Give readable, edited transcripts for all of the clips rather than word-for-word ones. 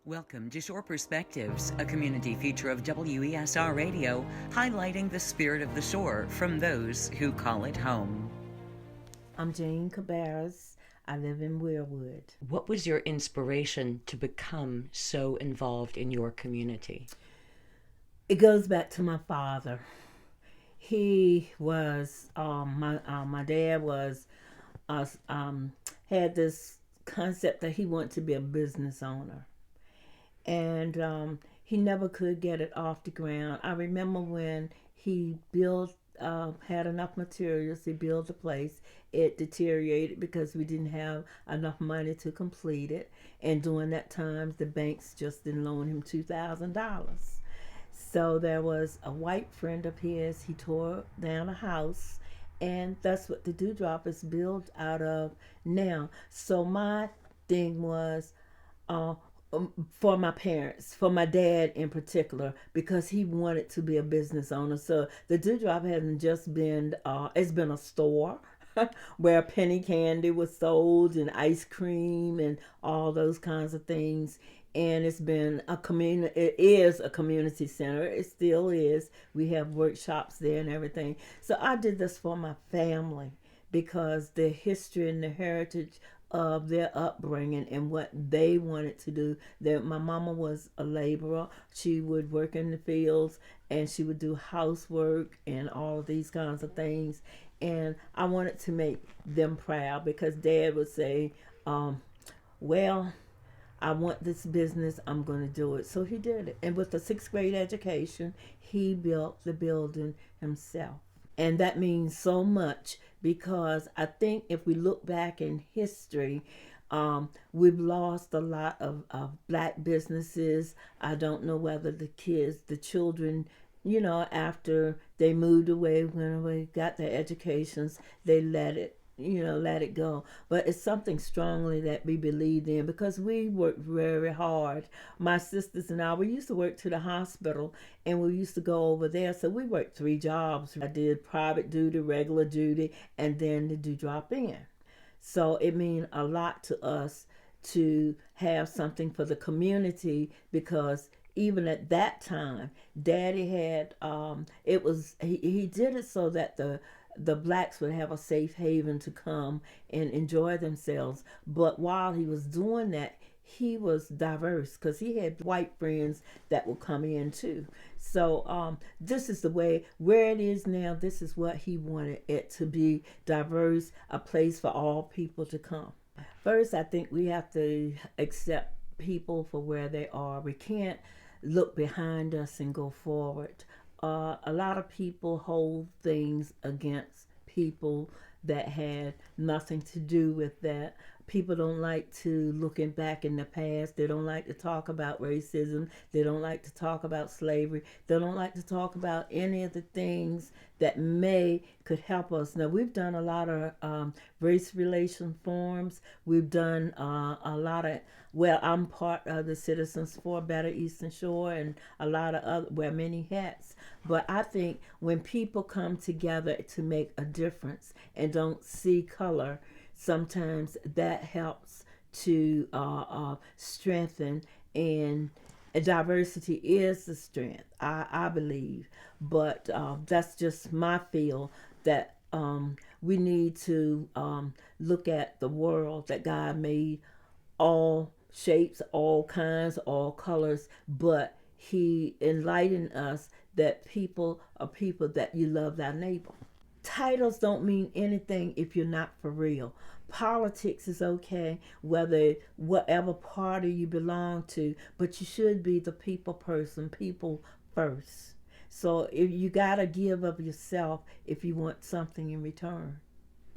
Welcome to Shore Perspectives, a community feature of WESR Radio, highlighting the spirit of the shore from those who call it home. I'm Jane Cabarrus. I live in Weirwood. What was your inspiration to become so involved in your community? It goes back to my father. He was my dad was had this concept that he wanted to be a business owner, and he never could get it off the ground. I remember when he built had enough materials to build the place. It deteriorated because we didn't have enough money to complete it, and during that time the banks just didn't loan him $2,000. So there was a white friend of his. He tore down a house, and that's what the Dewdrop is built out of now. So my thing was for my parents, for my dad in particular, because he wanted to be a business owner. So the Dewdrop hasn't just been, it's been a store where penny candy was sold and ice cream and all those kinds of things. And it's been a community. It is a community center. It still is. We have workshops there and everything. So I did this for my family because the history and the heritage of their upbringing and what they wanted to do. My mama was a laborer. She would work in the fields and she would do housework and all of these kinds of things. And I wanted to make them proud because Dad would say, well, I want this business, I'm going to do it. So he did it. And with a sixth grade education, he built the building himself. And that means so much because I think if we look back in history, we've lost a lot of black businesses. I don't know whether the children, after they moved away, went away, got their educations, they let it go. But it's something strongly that we believed in because we worked very hard. My sisters and I, we used to work to the hospital and we used to go over there. So we worked 3 jobs. I did private duty, regular duty, and then the Dewdrop in. So it means a lot to us to have something for the community because even at that time, Daddy had, he did it so that the blacks would have a safe haven to come and enjoy themselves. But while he was doing that, he was diverse because he had white friends that would come in too. So this is the way, where it is now, this is what he wanted it to be, diverse, a place for all people to come. First, I think we have to accept people for where they are. We can't look behind us and go forward. A lot of people hold things against people that had nothing to do with that. People don't like to looking back in the past. They don't like to talk about racism. They don't like to talk about slavery. They don't like to talk about any of the things that could help us. Now, we've done a lot of race relation forums. We've done a lot of, I'm part of the Citizens for a Better Eastern Shore and a lot of other, wear many hats. But I think when people come together to make a difference and don't see color, sometimes that helps to strengthen, and diversity is the strength, I believe. But that's just my feel that we need to look at the world that God made, all shapes, all kinds, all colors, but he enlightened us that people are people that you love thy neighbor. Titles don't mean anything if you're not for real. Politics is okay, whatever party you belong to, but you should be the people person, people first. So if you gotta give of yourself if you want something in return.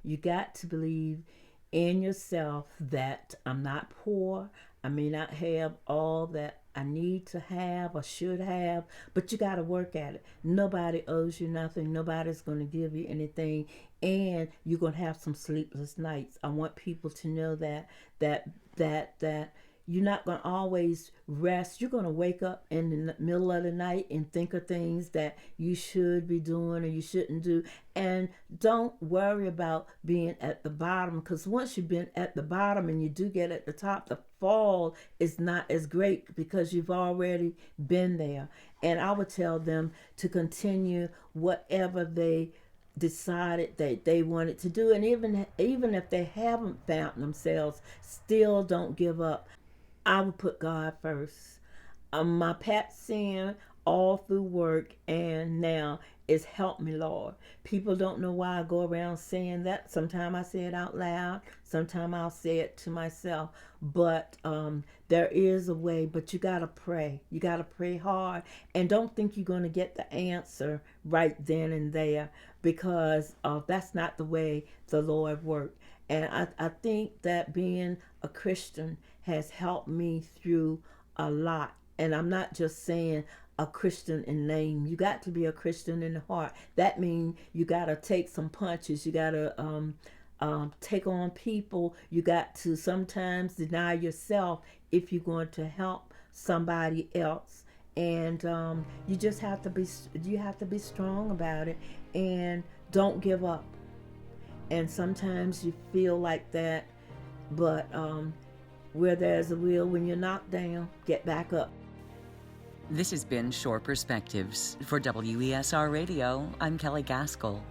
You got to believe in yourself that I'm not poor. I may not have all that I need to have or should have, but you got to work at it. Nobody owes you nothing. Nobody's going to give you anything, and you're going to have some sleepless nights. I want people to know that you're not going to always rest. You're going to wake up in the middle of the night and think of things that you should be doing or you shouldn't do. And don't worry about being at the bottom, because once you've been at the bottom and you do get at the top, the fall is not as great because you've already been there. And I would tell them to continue whatever they decided that they wanted to do, and even if they haven't found themselves, still don't give up. I would put God first. My pat saying all through work and now is help me, Lord. People don't know why I go around saying that. Sometimes I say it out loud. Sometimes I'll say it to myself. But there is a way, but you got to pray. You got to pray hard. And don't think you're going to get the answer right then and there, because that's not the way the Lord worked. And I think that being a Christian has helped me through a lot. And I'm not just saying a Christian in name. You got to be a Christian in the heart. That means you got to take some punches. You got to take on people. You got to sometimes deny yourself if you're going to help somebody else. And you just have to be strong about it, and don't give up. And sometimes you feel like that, but where there's a will, when you're knocked down, get back up. This has been Shore Perspectives. For WESR Radio, I'm Kelley Gaskell.